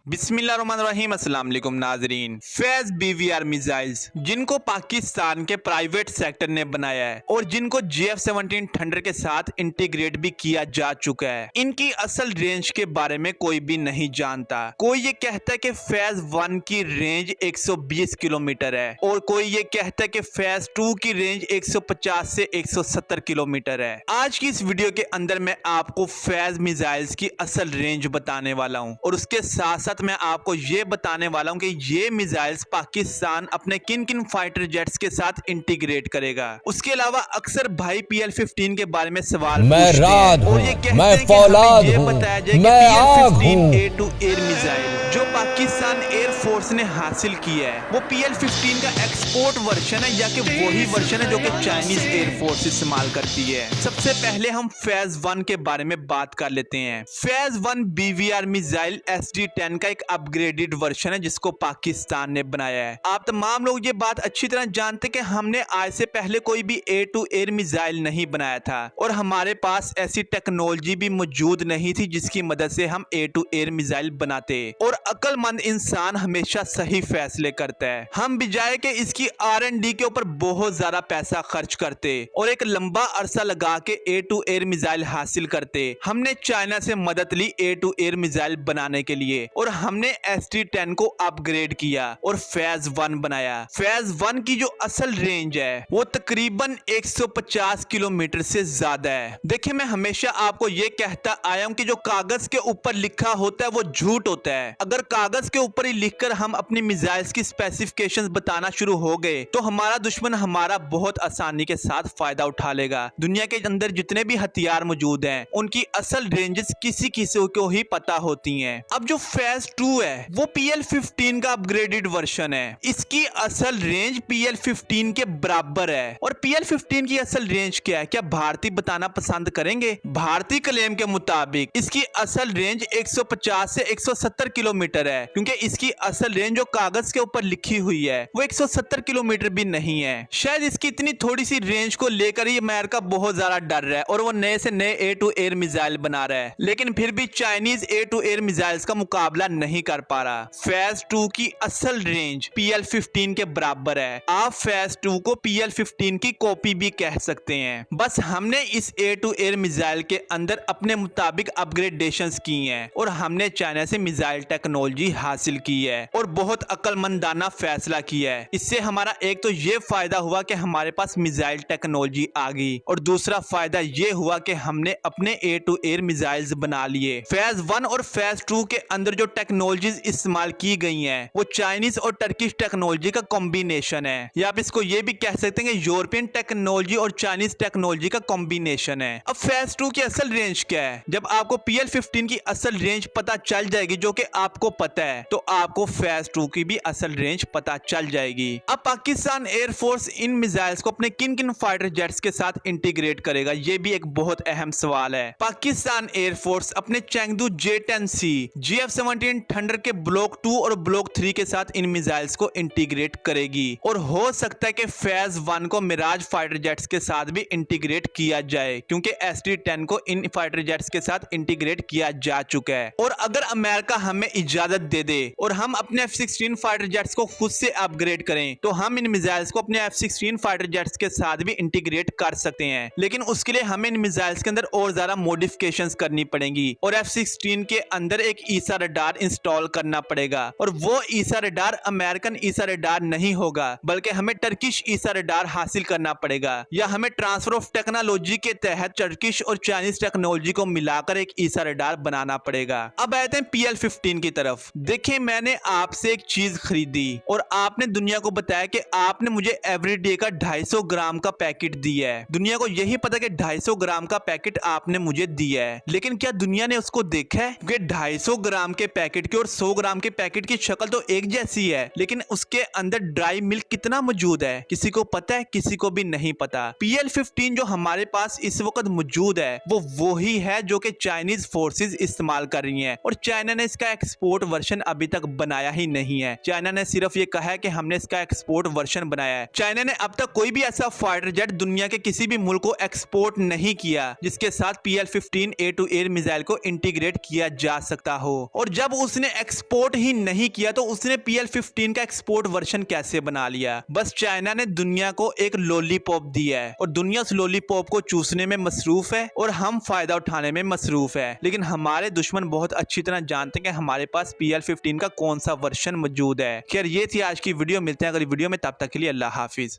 बिस्मिल्लाहिर्रहमानिर्रहीम अस्सलाम वालेकुम नाजरीन। फैज BVR मिसाइल्स जिनको पाकिस्तान के प्राइवेट सेक्टर ने बनाया है और जिनको JF-17 थंडर के साथ इंटीग्रेट भी किया जा चुका है, इनकी असल रेंज के बारे में कोई भी नहीं जानता। कोई ये कहता है कि फैज 1 की रेंज 120 किलोमीटर है और कोई ये कहता है कि फैज 2 की रेंज 150 से 170 किलोमीटर है। आज की इस वीडियो के अंदर मैं आपको फैज मिसाइल्स की असल रेंज बताने वाला हूँ और उसके साथ साथ मैं आपको ये बताने वाला हूँ कि ये मिसाइल्स पाकिस्तान अपने किन किन फाइटर जेट्स के साथ इंटीग्रेट करेगा। उसके अलावा अक्सर भाई PL-15 के बारे में सवाल पूछते हैं और ये कहते हैं कि हमें ये बताया जाए कि PL-15 air to air missile जो पाकिस्तान एयर फोर्स ने हासिल किया है वो PL-15 का एक्सपोर्ट वर्जन है या कि वही वर्जन है जो कि चाइनीज एयर फोर्स इस्तेमाल करती है। सबसे पहले हम फैज 1 के बारे में बात कर लेते हैं। फैज 1 BVR मिसाइल SD-10 का एक अपग्रेडेड वर्जन है जिसको पाकिस्तान ने बनाया है। आप तमाम लोग ये बात अच्छी तरह जानते कि हमने आज से पहले कोई भी एयर टू एयर मिसाइल नहीं बनाया था और हमारे पास ऐसी टेक्नोलॉजी भी मौजूद नहीं थी जिसकी मदद से हम एयर टू एयर मिसाइल बनाते। और अक्लमंद इंसान हमेशा सही फैसले करता है। हम बजाय के इसकी R&D के ऊपर बहुत ज्यादा पैसा खर्च करते और एक लंबा अरसा लगा के एयर टू एयर मिसाइल हासिल करते, हमने चाइना से मदद ली एयर टू एयर मिसाइल बनाने के लिए और हमने SD-10 को अपग्रेड किया और फैज 1 बनाया। फैज 1 की जो असल रेंज है वो तकरीबन 150 किलोमीटर से ज्यादा है। देखिए, मैं हमेशा आपको ये कहता आया हूँ कि जो कागज के ऊपर लिखा होता है वो झूठ होता है। अगर कागज के ऊपर ही लिखकर हम अपनी मिसाइल्स की स्पेसिफिकेशंस बताना शुरू हो गए तो हमारा दुश्मन हमारा बहुत आसानी के साथ फायदा उठा लेगा। दुनिया के अंदर जितने भी हथियार मौजूद हैं उनकी असल रेंजेस किसी किसी को ही पता होती हैं। अब जो फैज 2 है वो PL-15 का अपग्रेडेड वर्जन है। इसकी असल रेंज PL-15 के बराबर है। और PL-15 की असल रेंज क्या है, क्या भारतीय बताना पसंद करेंगे? भारतीय क्लेम के मुताबिक इसकी असल रेंज 150 से 170 किलोमीटर है, क्योंकि इसकी असल रेंज जो कागज के ऊपर लिखी हुई है वो 170 किलोमीटर भी नहीं है। शायद इसकी इतनी थोड़ी सी रेंज को लेकर ही अमेरिका बहुत ज्यादा डर रहा है और वो नए से नए एयर टू एयर मिसाइल बना रहा है, लेकिन फिर भी Chinese air to air missiles का मुकाबला नहीं कर पा रहा। फैज 2 की असल रेंज PL-15 के बराबर है। आप फैज 2 को PL-15 की कॉपी भी कह सकते हैं। बस हमने इस एयर टू एयर मिसाइल के अंदर अपने मुताबिक अपग्रेडेशंस की हैं और हमने चाइना से मिसाइल टेक्नोलॉजी हासिल की है और बहुत अक्लमंदाना फैसला किया है। इससे हमारा एक तो ये फायदा हुआ कि हमारे पास मिसाइल टेक्नोलॉजी आ गई और दूसरा फायदा ये हुआ कि हमने अपने एयर टू एयर मिसाइल्स बना लिए। फैज 1 और फैज 2 के अंदर जो टेक्नोलॉजीज इस्तेमाल की गई हैं वो चाइनीज और टर्किश टेक्नोलॉजी का कॉम्बिनेशन है, या आप इसको ये भी कह सकते हैं कि यूरोपियन टेक्नोलॉजी और चाइनीज टेक्नोलॉजी का कॉम्बिनेशन है। अब फैज 2 की असल रेंज क्या है? जब आपको PL-15 की असल रेंज पता चल जाएगी जो कि आपको पता है तो आपको फैज 2 की भी असल रेंज पता चल जाएगी। अब पाकिस्तान एयरफोर्स इन मिसाइल्स को अपने किन किन फाइटर जेट्स के साथ इंटीग्रेट करेगा, ये भी एक बहुत अहम सवाल है। पाकिस्तान एयरफोर्स अपने चेंगडू J-10C JF-17 थंडर के ब्लॉक 2 और ब्लॉक 3 के साथ इन मिसाइल्स को इंटीग्रेट करेगी और हो सकता है कि फैज 1 को मिराज फाइटर जेट्स के साथ भी इंटीग्रेट किया जाए, क्योंकि SD-10 को इन फाइटर जेट्स के साथ इंटीग्रेट किया जा चुका है। और अगर अमेरिका हमें इजाजत दे दे और हम अपने F-16 फाइटर जेट्स को खुद से अपग्रेड करें तो हम इन मिसाइल्स को अपने F-16 फाइटर जेट्स के साथ भी इंटीग्रेट कर सकते हैं, लेकिन उसके लिए हमें इन मिसाइल्स के अंदर और ज्यादा मॉडिफिकेशंस करनी पड़ेंगी और F-16 के अंदर एक ईसा रडार इंस्टॉल करना पड़ेगा और वो ईसा रडार अमेरिकन ईसा रडार नहीं होगा बल्कि हमें टर्किश ईसा रडार हासिल करना पड़ेगा, या हमें ट्रांसफर ऑफ टेक्नोलॉजी के तहत टर्किश और चाइनीज टेक्नोलॉजी को मिलाकर एक ईसा रडार बनाना पड़ेगा। अब आते हैं PL-15 की तरफ। देखिए, मैंने आपसे एक चीज खरीदी और आपने दुनिया को बताया कि आपने मुझे एवरीडे का 250 ग्राम का पैकेट दिया है। दुनिया को यही पता कि 250 ग्राम का पैकेट आपने मुझे दिया है, लेकिन क्या दुनिया ने उसको देखा है? क्योंकि 250 ग्राम के पैकेट की और 100 ग्राम के पैकेट की शक्ल तो एक जैसी है, लेकिन उसके अंदर ड्राई मिल्क कितना मौजूद है किसी को पता है? किसी को भी नहीं पता। PL-15 जो हमारे पास इस वक्त मौजूद है वो वही है जो कि चाइनीज फोर्सेस इस्तेमाल कर रही हैं और चाइना ने इसका एक्सपोर्ट वर्जन अभी तक बनाया ही नहीं है। चाइना ने सिर्फ ये कहा है कि हमने इसका एक्सपोर्ट वर्जन बनाया है। चाइना ने अब तक कोई भी ऐसा फाइटर जेट दुनिया के किसी भी मुल्क को एक्सपोर्ट नहीं किया जिसके साथ PL-15 air to air missile को इंटीग्रेट किया जा सकता हो। और जब उसने एक्सपोर्ट ही नहीं किया तो उसने PL-15 का एक्सपोर्ट वर्जन कैसे बना लिया? बस चाइना ने दुनिया को एक लॉलीपॉप दिया है और दुनिया उस लॉलीपॉप को चूसने में मसरूफ है और हम फायदा उठाने में मसरूफ है। लेकिन हमारे दुश्मन बहुत अच्छी तरह जानते हैं कि हमारे पास PL-15 का कौन सा वर्जन मौजूद है। खैर ये थी आज की वीडियो, मिलते हैं अगली वीडियो में, तब तक के लिए अल्लाह हाफिज।